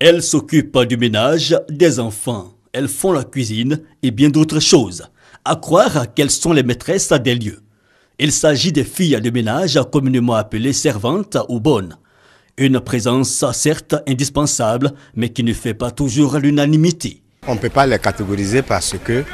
Elles s'occupent du ménage, des enfants. Elles font la cuisine et bien d'autres choses. À croire qu'elles sont les maîtresses des lieux. Il s'agit des filles de ménage communément appelées servantes ou bonnes. Une présence certes indispensable, mais qui ne fait pas toujours l'unanimité. On ne peut pas les catégoriser parce qu'il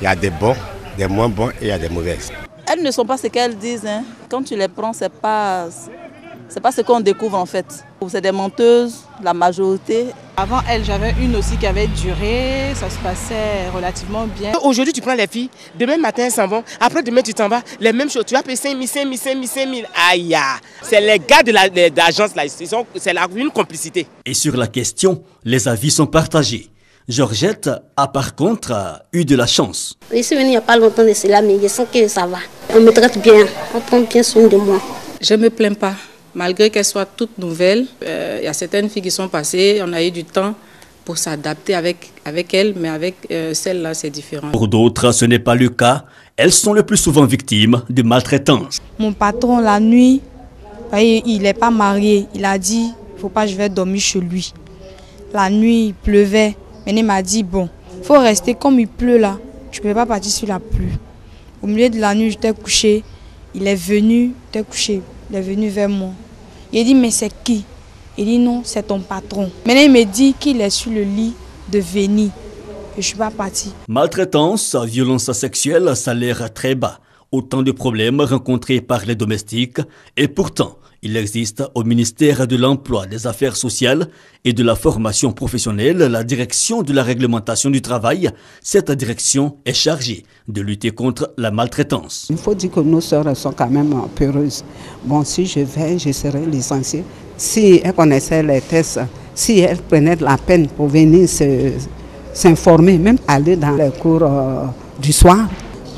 y a des bons, des moins bons et il y a des mauvaises. Elles ne sont pas ce qu'elles disent. Quand tu les prends, c'est pas ce qu'on découvre en fait. C'est des menteuses, la majorité. Avant elle, j'avais une aussi qui avait duré, ça se passait relativement bien. Aujourd'hui, tu prends les filles, demain matin, elles s'en vont. Après, demain, tu t'en vas. Les mêmes choses, tu vas payer 5 000. Aïe, c'est les gars de l'agence là, c'est une complicité. Et sur la question, les avis sont partagés. Georgette a par contre eu de la chance. Je suis venue il n'y a pas longtemps de cela, mais je sens que ça va. On me traite bien, on prend bien soin de moi. Je ne me plains pas. Malgré qu'elles soient toutes nouvelles, il y a certaines filles qui sont passées, on a eu du temps pour s'adapter avec elles, mais avec celles-là, c'est différent. Pour d'autres, ce n'est pas le cas. Elles sont le plus souvent victimes de maltraitance. Mon patron, la nuit, il n'est pas marié. Il a dit, il ne faut pas que je vais dormir chez lui. La nuit, il pleuvait. Mais il m'a dit, bon, il faut rester comme il pleut là. Je ne peux pas partir sur la pluie. Au milieu de la nuit, j'étais couché. Il est venu, j'étais couché. Il est venu vers moi. Il dit, mais c'est qui? Il dit, non, c'est ton patron. Maintenant, il me dit qu'il est sur le lit de venir. Et je ne suis pas partie. Maltraitance, violence sexuelle, salaire très bas. Autant de problèmes rencontrés par les domestiques. Et pourtant, il existe au ministère de l'Emploi, des Affaires sociales et de la formation professionnelle la direction de la réglementation du travail. Cette direction est chargée de lutter contre la maltraitance. Il faut dire que nos sœurs sont quand même peureuses. Bon, si je vais, je serai licenciée. Si elles connaissaient les tests, si elles prenaient de la peine pour venir s'informer, même aller dans les cours du soir,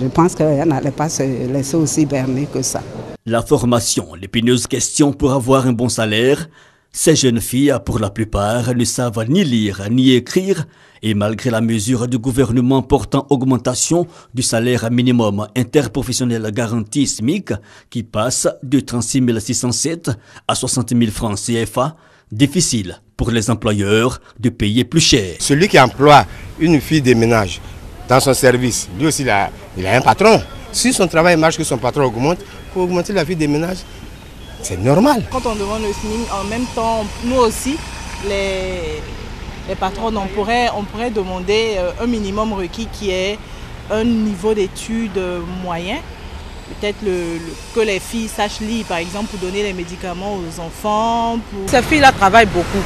je pense qu'elles n'allaient pas se laisser aussi berner que ça. La formation, l'épineuse question pour avoir un bon salaire. Ces jeunes filles, pour la plupart, ne savent ni lire ni écrire. Et malgré la mesure du gouvernement portant augmentation du salaire minimum interprofessionnel garanti SMIC, qui passe de 36 607 à 60 000 francs CFA, difficile pour les employeurs de payer plus cher. Celui qui emploie une fille de ménage dans son service, lui aussi il a un patron. Si son travail marche, que son patron augmente, il faut augmenter la fille des ménages. C'est normal. Quand on demande le SMIC, en même temps, nous aussi, les patrons, on pourrait demander un minimum requis qui est un niveau d'études moyen. Peut-être que les filles sachent lire, par exemple, pour donner les médicaments aux enfants. Ces filles-là travaillent beaucoup.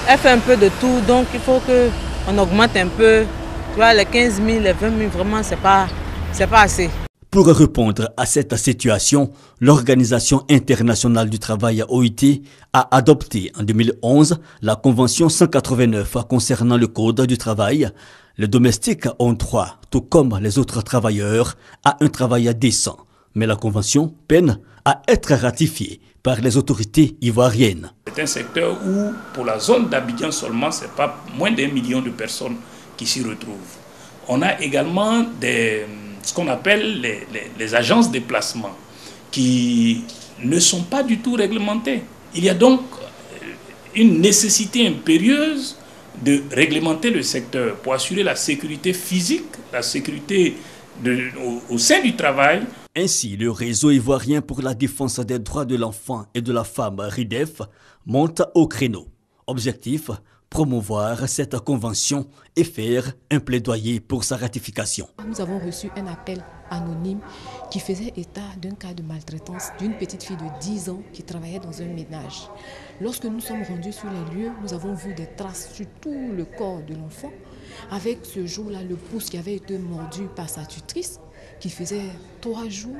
Elles font un peu de tout, donc il faut qu'on augmente un peu. Tu vois, les 15 000, les 20 000, vraiment, c'est pas assez. Pour répondre à cette situation, l'Organisation internationale du travail OIT a adopté en 2011 la Convention 189 concernant le Code du travail. Les domestiques ont droit, tout comme les autres travailleurs, à un travail décent. Mais la Convention peine à être ratifiée par les autorités ivoiriennes. C'est un secteur où, pour la zone d'Abidjan seulement, ce n'est pas moins d'1 million de personnes qui s'y retrouvent. On a également ce qu'on appelle les agences de placement qui ne sont pas du tout réglementées. Il y a donc une nécessité impérieuse de réglementer le secteur pour assurer la sécurité physique, la sécurité au sein du travail. Ainsi, le réseau ivoirien pour la défense des droits de l'enfant et de la femme, RIDEF, monte au créneau. Objectif, promouvoir cette convention et faire un plaidoyer pour sa ratification. Nous avons reçu un appel anonyme qui faisait état d'un cas de maltraitance d'une petite fille de 10 ans qui travaillait dans un ménage. Lorsque nous sommes rendus sur les lieux, nous avons vu des traces sur tout le corps de l'enfant, avec ce jour-là le pouce qui avait été mordu par sa tutrice, qui faisait 3 jours.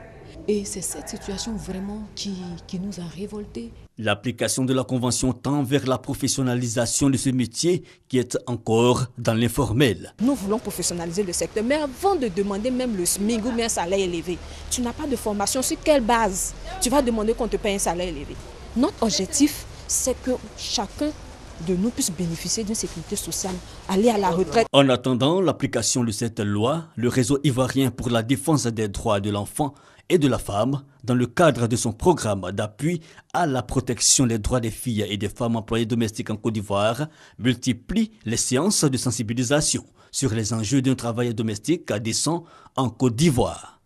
Et c'est cette situation vraiment qui nous a révoltés. L'application de la Convention tend vers la professionnalisation de ce métier qui est encore dans l'informel. Nous voulons professionnaliser le secteur, mais avant de demander même le SMIC ou un salaire élevé, tu n'as pas de formation. Sur quelle base tu vas demander qu'on te paye un salaire élevé? Notre objectif, c'est que chacun de nous puissent bénéficier d'une sécurité sociale, aller à la retraite. En attendant l'application de cette loi, le réseau ivoirien pour la défense des droits de l'enfant et de la femme, dans le cadre de son programme d'appui à la protection des droits des filles et des femmes employées domestiques en Côte d'Ivoire, multiplie les séances de sensibilisation sur les enjeux d'un travail domestique décent en Côte d'Ivoire.